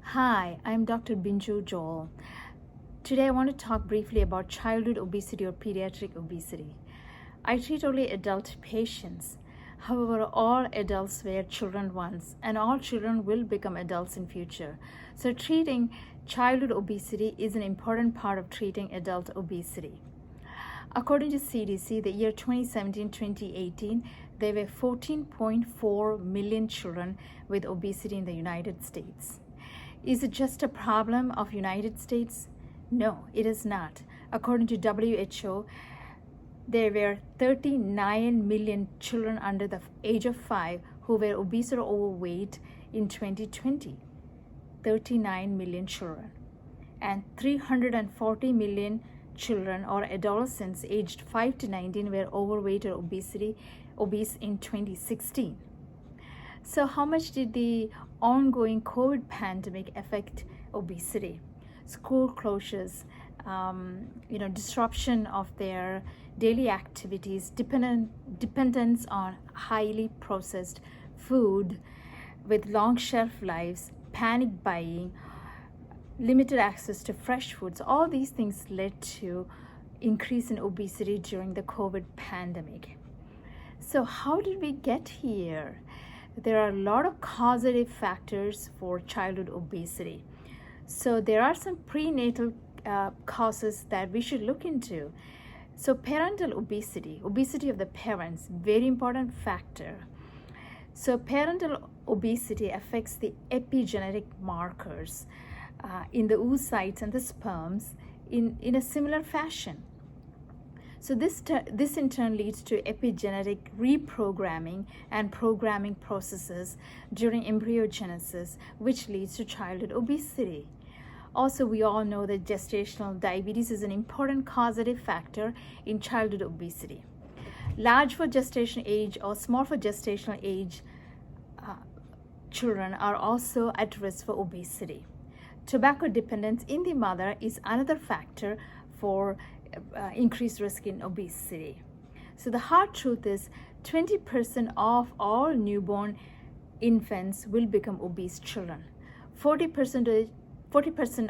Hi, I'm Dr. Binju Joel. Today I want to talk briefly about childhood obesity or pediatric obesity. I treat only adult patients. However, all adults were children once, and all children will become adults in future. So treating childhood obesity is an important part of treating adult obesity. According to CDC, the year 2017-2018, there were 14.4 million children with obesity in the United States. Is it just a problem of United States? No, it is not. According to WHO, there were 39 million children under the age of 5 who were obese or overweight in 2020. 39 million children. And 340 million children or adolescents aged 5 to 19 were overweight or obese in 2016. So how much did the ongoing COVID pandemic affect obesity? School closures, disruption of their daily activities, dependence on highly processed food with long shelf lives, panic buying, limited access to fresh foods. All these things led to increase in obesity during the COVID pandemic. So how did we get here? There are a lot of causative factors for childhood obesity. So there are some prenatal causes that we should look into. So parental obesity of the parents, very important factor. So parental obesity affects the epigenetic markers in the oocytes and the sperms in a similar fashion. So this in turn leads to epigenetic reprogramming and programming processes during embryogenesis, which leads to childhood obesity. Also, we all know that gestational diabetes is an important causative factor in childhood obesity. Large for gestational age or small for gestational age children are also at risk for obesity. Tobacco dependence in the mother is another factor for increased risk in obesity. So the hard truth is 20% of all newborn infants will become obese children. 40%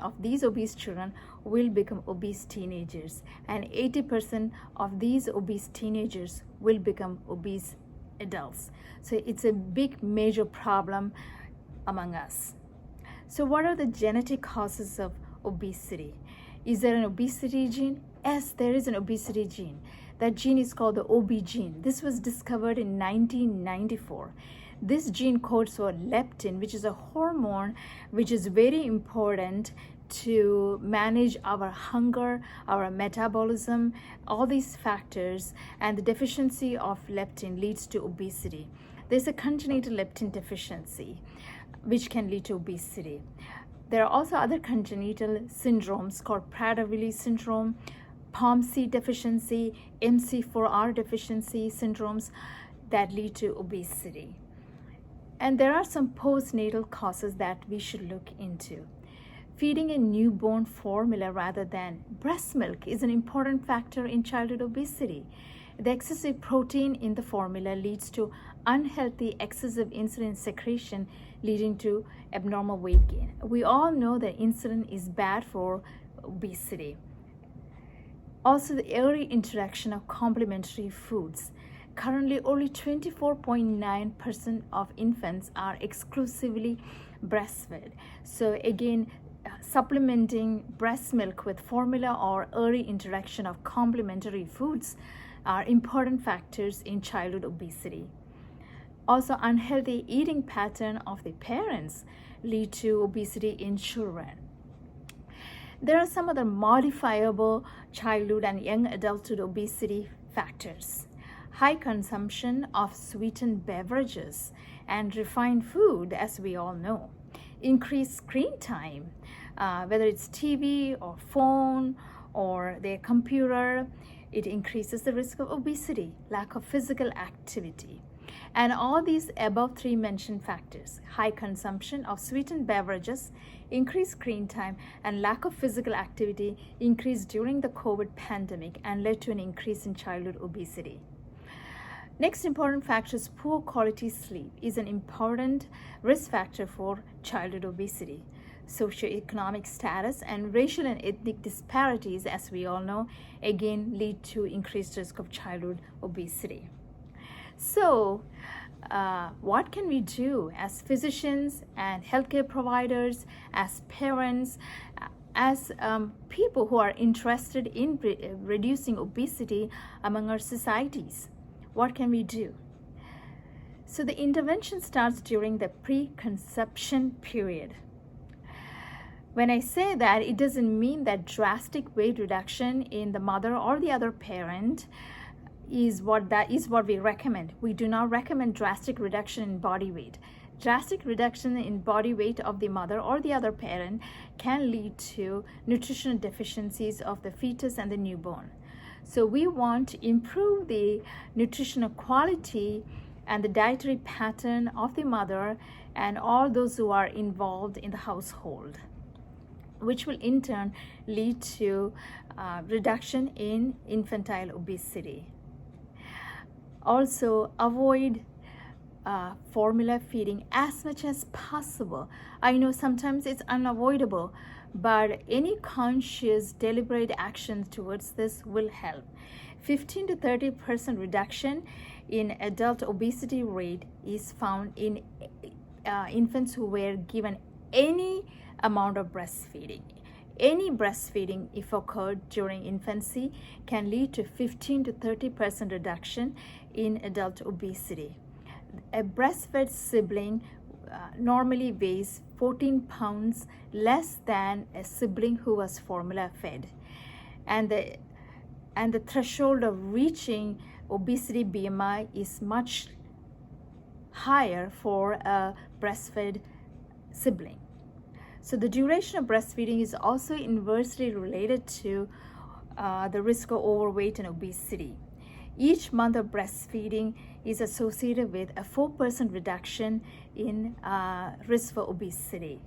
of these obese children will become obese teenagers, and 80% of these obese teenagers will become obese adults. So it's a big major problem among us. So what are the genetic causes of obesity? Is there an obesity gene? Yes, there is an obesity gene. That gene is called the OB gene. This was discovered in 1994. This gene codes for leptin, which is a hormone which is very important to manage our hunger, our metabolism, all these factors, and the deficiency of leptin leads to obesity. There's a congenital leptin deficiency, which can lead to obesity. There are also other congenital syndromes called Prader-Willi syndrome, POMC deficiency, MC4R deficiency syndromes that lead to obesity. And there are some postnatal causes that we should look into. Feeding a newborn formula rather than breast milk is an important factor in childhood obesity. The excessive protein in the formula leads to unhealthy excessive insulin secretion, leading to abnormal weight gain. We all know that insulin is bad for obesity. Also, the early introduction of complementary foods. Currently, only 24.9% of infants are exclusively breastfed. So again, supplementing breast milk with formula or early introduction of complementary foods are important factors in childhood obesity. Also, unhealthy eating pattern of the parents lead to obesity in children. There are some other modifiable childhood and young adulthood obesity factors. High consumption of sweetened beverages and refined food, as we all know. Increased screen time, whether it's TV or phone or their computer, it increases the risk of obesity. Lack of physical activity. And all these above three mentioned factors, high consumption of sweetened beverages, increased screen time, and lack of physical activity increased during the COVID pandemic and led to an increase in childhood obesity. Next important factor is poor quality sleep is an important risk factor for childhood obesity. socioeconomic status, and racial and ethnic disparities, as we all know, again lead to increased risk of childhood obesity. So, what can we do as physicians and healthcare providers, as parents, as people who are interested in reducing obesity among our societies? What can we do? So the intervention starts during the preconception period. When I say that, it doesn't mean that drastic weight reduction in the mother or the other parent is what we recommend. We do not recommend drastic reduction in body weight. Drastic reduction in body weight of the mother or the other parent can lead to nutritional deficiencies of the fetus and the newborn. So we want to improve the nutritional quality and the dietary pattern of the mother and all those who are involved in the household, which will in turn lead to reduction in infantile obesity. Also, avoid formula feeding as much as possible. I know sometimes it's unavoidable, but any conscious, deliberate action towards this will help. 15 to 30% reduction in adult obesity rate is found in infants who were given any amount of breastfeeding. Any breastfeeding, if occurred during infancy, can lead to 15 to 30% reduction in adult obesity. A breastfed sibling normally weighs 14 pounds less than a sibling who was formula fed. And the threshold of reaching obesity BMI is much higher for a breastfed sibling. So the duration of breastfeeding is also inversely related to the risk of overweight and obesity. Each month of breastfeeding is associated with a 4% reduction in risk for obesity.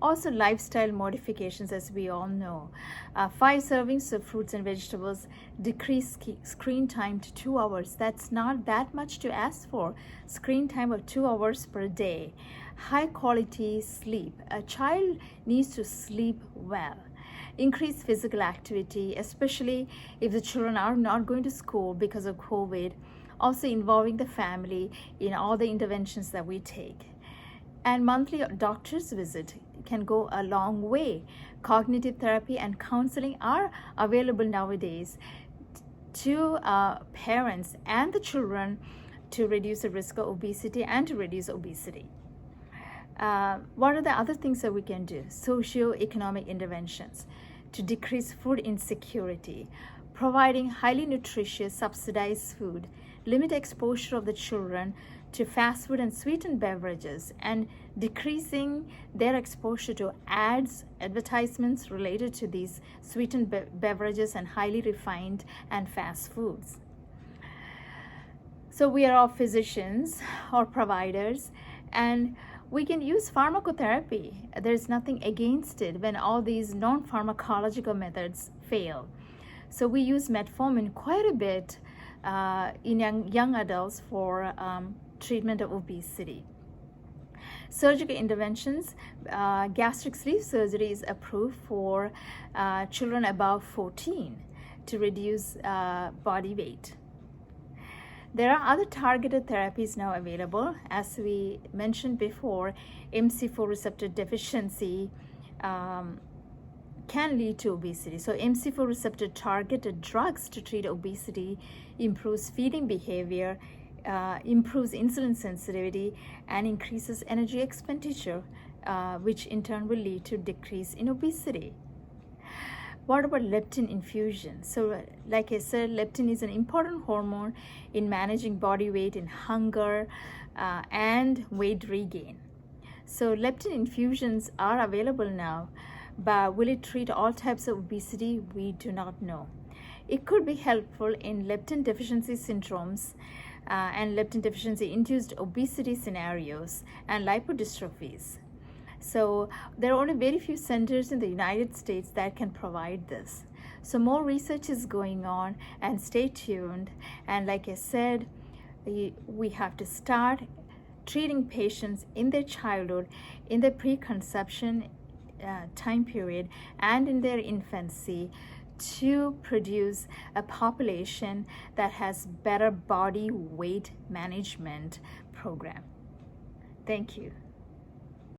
Also, lifestyle modifications, as we all know. 5 servings of fruits and vegetables decrease screen time to 2 hours. That's not that much to ask for. Screen time of 2 hours per day. High quality sleep. A child needs to sleep well. Increase physical activity, especially if the children are not going to school because of COVID. Also involving the family in all the interventions that we take. And monthly doctor's visit can go a long way. Cognitive therapy and counseling are available nowadays to parents and the children to reduce the risk of obesity and to reduce obesity. What are the other things that we can do? Socio-economic interventions to decrease food insecurity, providing highly nutritious subsidized food, limit exposure of the children to fast food and sweetened beverages, and decreasing their exposure to ads, advertisements related to these sweetened beverages and highly refined and fast foods. So we are all physicians or providers, and we can use pharmacotherapy. There's nothing against it when all these non-pharmacological methods fail. So we use metformin quite a bit in young adults for treatment of obesity. Surgical interventions, gastric sleeve surgery is approved for children above 14 to reduce body weight. There are other targeted therapies now available. As we mentioned before, MC4 receptor deficiency can lead to obesity. So MC4 receptor targeted drugs to treat obesity improves feeding behavior, improves insulin sensitivity, and increases energy expenditure, which in turn will lead to decrease in obesity. What about leptin infusion? So like I said, leptin is an important hormone in managing body weight and hunger and weight regain. So leptin infusions are available now, but will it treat all types of obesity? We do not know. It could be helpful in leptin deficiency syndromes and leptin deficiency induced obesity scenarios and lipodystrophies. So there are only very few centers in the United States that can provide this. So more research is going on, and stay tuned. And like I said, we have to start treating patients in their childhood, in their preconception, time period and in their infancy to produce a population that has better body weight management program. Thank you.